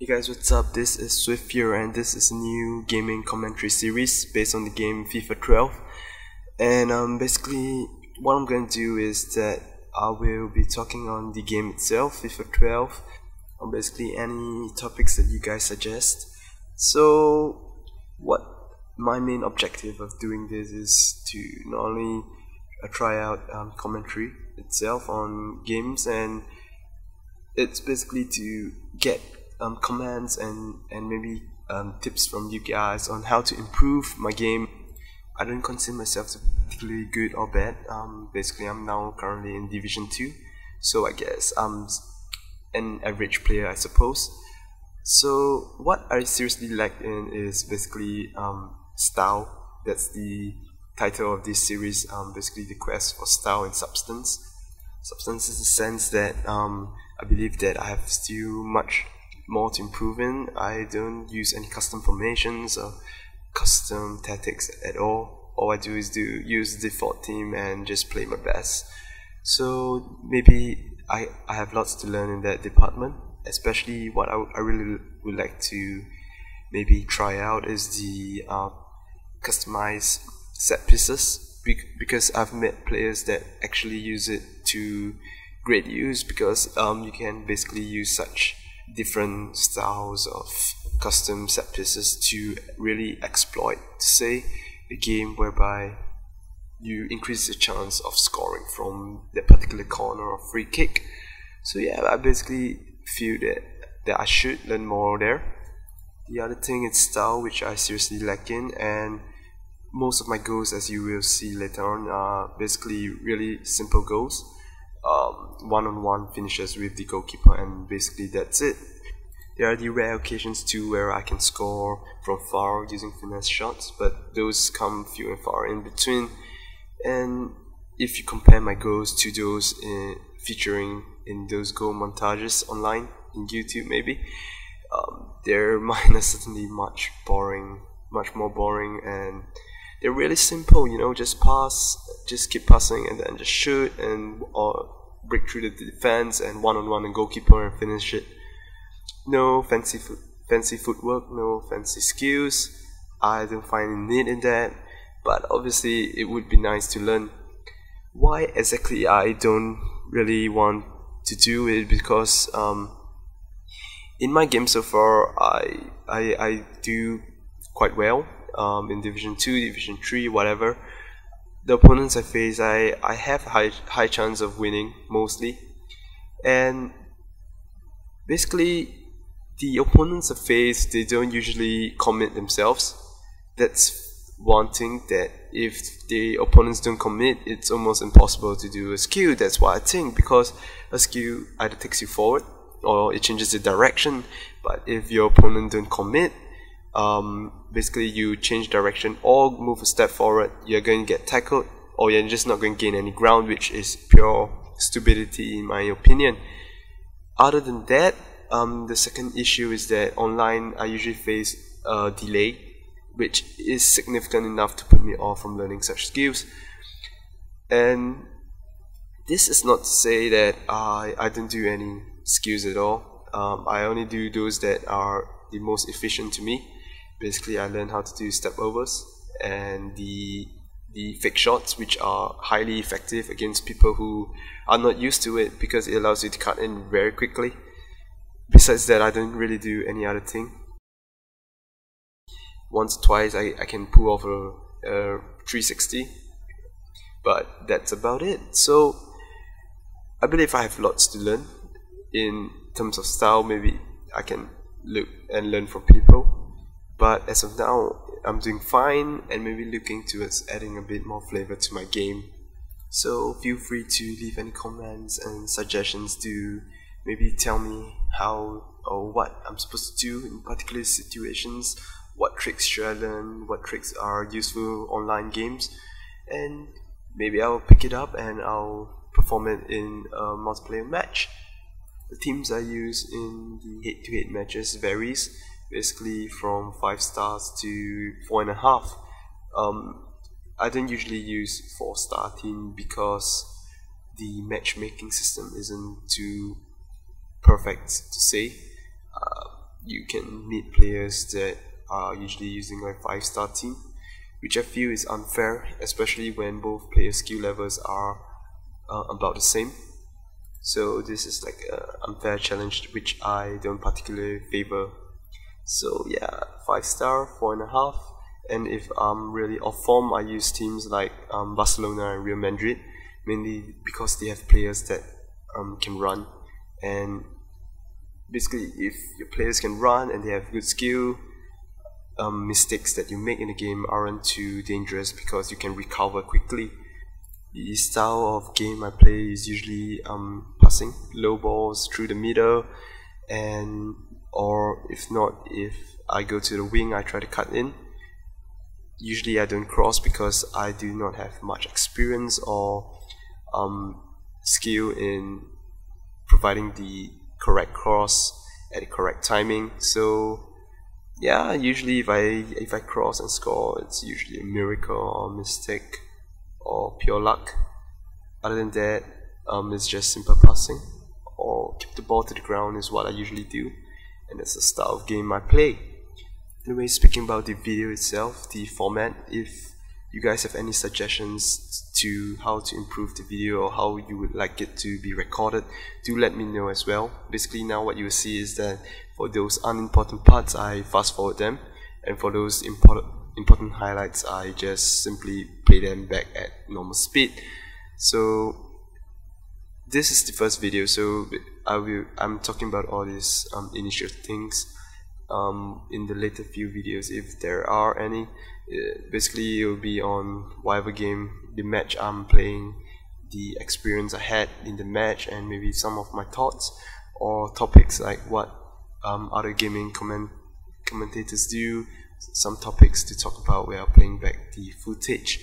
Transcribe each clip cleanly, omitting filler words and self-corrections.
Guys, what's up? This is Swift here, and this is a new gaming commentary series based on the game FIFA 12. And basically, what I'm going to do is that I will be talking on the game itself, FIFA 12, on basically any topics that you guys suggest. So, what my main objective of doing this is to not only try out commentary itself on games, and it's basically to get comments and maybe tips from you guys on how to improve my game. I don't consider myself to be particularly good or bad. Basically, I'm now currently in Division 2, so I guess I'm an average player, I suppose. So what I seriously lack in is basically style. That's the title of this series, basically the quest for style and substance. Substance is the sense that I believe that I have still much more to improve in. I don't use any custom formations or custom tactics at all. All I do is use the default team and just play my best. So maybe I have lots to learn in that department. Especially what I really would like to maybe try out is the customized set pieces, because I've met players that actually use it to great use, because you can basically use such different styles of custom set pieces to really exploit, say, a game whereby you increase the chance of scoring from that particular corner or free kick. So yeah, I basically feel that I should learn more there. The other thing is style, which I seriously lack in, and most of my goals, as you will see later on, are basically really simple goals. One-on-one finishes with the goalkeeper, and basically that's it. There are the rare occasions too where I can score from far using finesse shots, but those come few and far in between. And if you compare my goals to those featuring in those goal montages online in YouTube, maybe mine are certainly much more boring, and they're really simple. You know, just pass, just keep passing, and then just shoot or break through the defense and one-on-one and goalkeeper and finish it. No fancy footwork, no fancy skills. I don't find a need in that, but obviously it would be nice to learn. Why exactly I don't really want to do it, because in my game so far I do quite well in Division 2, Division 3, whatever. The opponents I face, I have high chance of winning mostly, and basically the opponents I face, they don't usually commit themselves. That's one thing, that if the opponents don't commit, it's almost impossible to do a skill. That's what I think, because a skill either takes you forward or it changes the direction. But if your opponent don't commit, basically you change direction or move a step forward, you're going to get tackled, or you're just not going to gain any ground, which is pure stupidity in my opinion. Other than that, the second issue is that online I usually face a delay, which is significant enough to put me off from learning such skills. And this is not to say that I don't do any skills at all. I only do those that are the most efficient to me. Basically, I learned how to do step overs and the fake shots, which are highly effective against people who are not used to it, because it allows you to cut in very quickly. Besides that, I don't really do any other thing. Once or twice I can pull off a 360, but that's about it. So I believe I have lots to learn in terms of style. Maybe I can look and learn from people, but as of now I'm doing fine, and maybe looking towards adding a bit more flavor to my game. So feel free to leave any comments and suggestions to maybe tell me how or what I'm supposed to do in particular situations. What tricks should I learn? What tricks are useful online games? And maybe I'll pick it up and I'll perform it in a multiplayer match. The teams I use in the head-to-head matches varies, basically from 5 stars to 4.5. I don't usually use 4-star team because the matchmaking system isn't too perfect to say. you can meet players that are usually using like 5-star team, which I feel is unfair, especially when both player skill levels are about the same. So this is like an unfair challenge which I don't particularly favor. So yeah, 5-star, 4.5. And if I'm really off form, I use teams like Barcelona and Real Madrid, mainly because they have players that can run. And basically, if your players can run and they have good skill, mistakes that you make in the game aren't too dangerous because you can recover quickly. The style of game I play is usually passing low balls through the middle, and or if not, if I go to the wing, I try to cut in. Usually I don't cross because I do not have much experience or skill in providing the correct cross at the correct timing. So yeah, usually if I cross and score, it's usually a miracle or a mistake or pure luck. Other than that, it's just simple passing or keep the ball to the ground is what I usually do, and that's the style of game I play. Anyway, speaking about the video itself, the format, if you guys have any suggestions to how to improve the video or how you would like it to be recorded, do let me know as well. Basically now what you will see is that for those unimportant parts I fast forward them, and for those important highlights I just simply play them back at normal speed. So this is the first video, so I'm talking about all these initial things in the later few videos if there are any. Basically it will be on whatever game, the match I'm playing, the experience I had in the match, and maybe some of my thoughts or topics like what other gaming commentators do, some topics to talk about where I'm playing back the footage.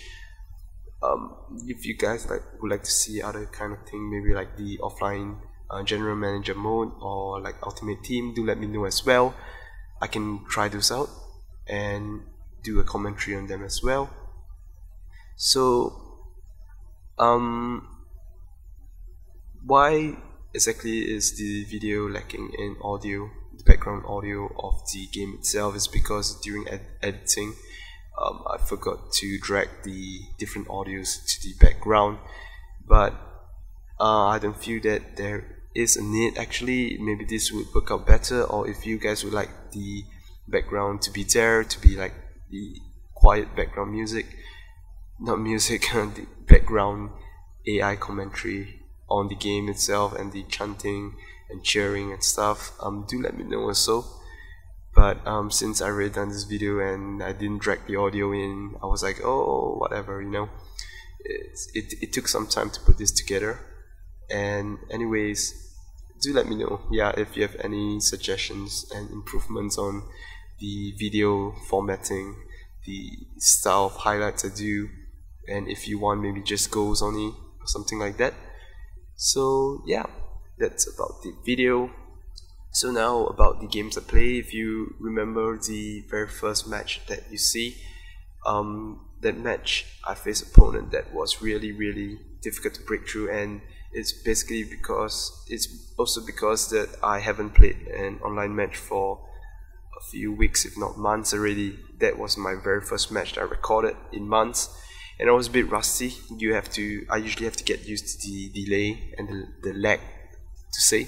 If you guys would like to see other kind of thing, maybe like the offline general manager mode or like ultimate team, do let me know as well. I can try those out and do a commentary on them as well. So why exactly is the video lacking in audio, the background audio of the game itself? Is because during editing I forgot to drag the different audios to the background, but I don't feel that there is a need. Actually, maybe this would work out better, or if you guys would like the background to be there, to be like the quiet background music, not music, the background AI commentary on the game itself and the chanting and cheering and stuff, do let me know also. But since I already done this video and I didn't drag the audio in, I was like, oh, whatever, you know. It took some time to put this together. And anyways, do let me know, yeah, if you have any suggestions and improvements on the video formatting, the style of highlights I do, and if you want maybe just goals only or something like that. So yeah, that's about the video. So now about the games I play. If you remember the very first match that you see, that match I faced an opponent that was really difficult to break through, and it's basically because that I haven't played an online match for a few weeks, if not months already. That was my very first match that I recorded in months, and I was a bit rusty. I usually have to get used to the delay and the lag, to say.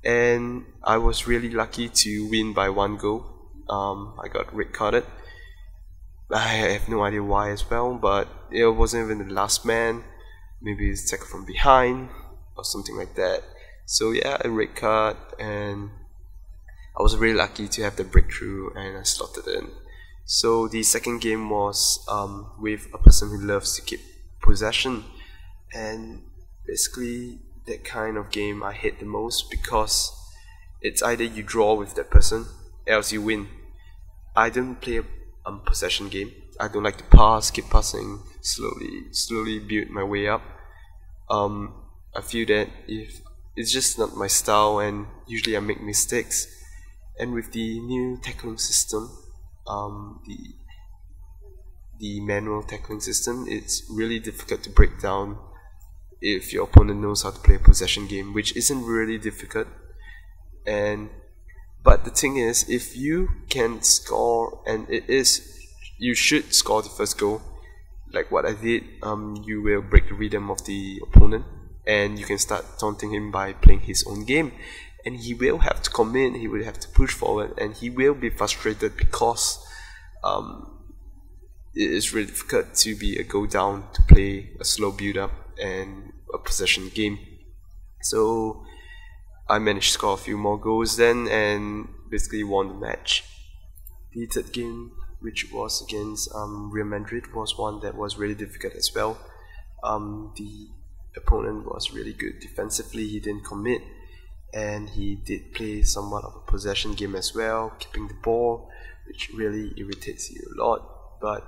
And I was really lucky to win by 1 goal. I got red carded. I have no idea why as well, but it wasn't even the last man. Maybe it's tackle from behind or something like that. So yeah, a red card, and I was really lucky to have the breakthrough and I slotted in. So the second game was with a person who loves to keep possession, and basically that kind of game I hate the most because it's either you draw with that person, else you win. I don't play a possession game. I don't like to pass, keep passing, slowly build my way up. I feel that if it's just not my style, and usually I make mistakes. And with the new tackling system, the manual tackling system, it's really difficult to break down if your opponent knows how to play a possession game, which isn't really difficult. But the thing is, if you can score, and you should score the first goal, like what I did, you will break the rhythm of the opponent, and you can start taunting him by playing his own game, and he will have to commit, he will have to push forward, and he will be frustrated because it is really difficult to be a goal down, to play a slow build up and a possession game. So I managed to score a few more goals then and basically won the match. The third game, which was against Real Madrid, was one that was really difficult as well. The opponent was really good defensively, he didn't commit, and he did play somewhat of a possession game as well, keeping the ball, which really irritates you a lot. But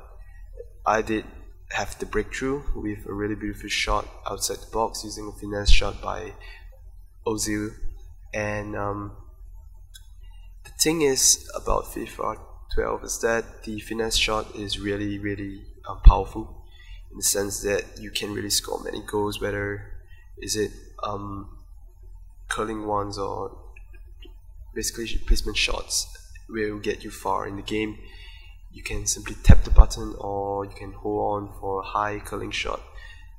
I did have the breakthrough with a really beautiful shot outside the box using a finesse shot by Ozil. And the thing is about FIFA 12 is that the finesse shot is really powerful, in the sense that you can really score many goals, whether is it curling ones or basically placement shots will get you far in the game. You can simply tap the button, or you can hold on for a high curling shot.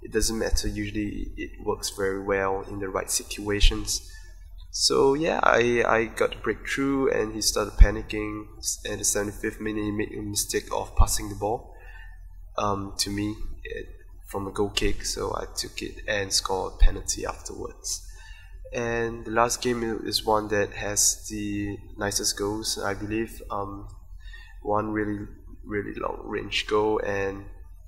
It doesn't matter, usually it works very well in the right situations. So yeah, I got a breakthrough, and he started panicking. At the 75th minute, he made a mistake of passing the ball to me from a goal kick, so I took it and scored a penalty afterwards. And the last game is one that has the nicest goals, I believe. One really long range goal, and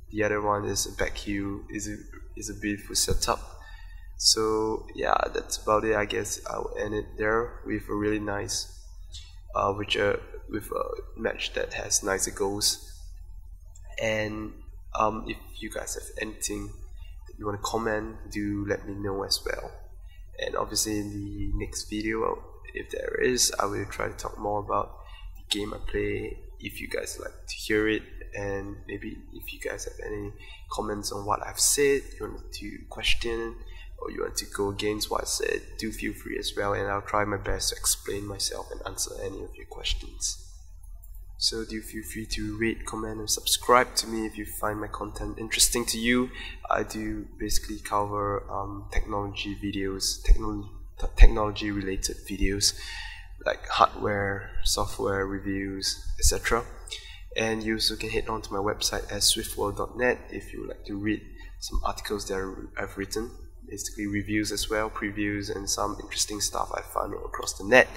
the other one is a back heel, is a beautiful setup. So yeah, that's about it. I guess I'll end it there with a really nice with a match that has nicer goals. And if you guys have anything that you want to comment, do let me know as well. And obviously in the next video, if there is, I will try to talk more about the game I play, if you guys like to hear it, and maybe if you guys have any comments on what I've said, you want to question, or you want to go against what I said, do feel free as well, and I'll try my best to explain myself and answer any of your questions. So do feel free to rate, comment, and subscribe to me if you find my content interesting to you. I do basically cover technology videos, technology related videos, like hardware, software reviews, etc. And you also can head on to my website at swiftworld.net if you would like to read some articles that I've written, basically reviews as well, previews, and some interesting stuff I found across the net.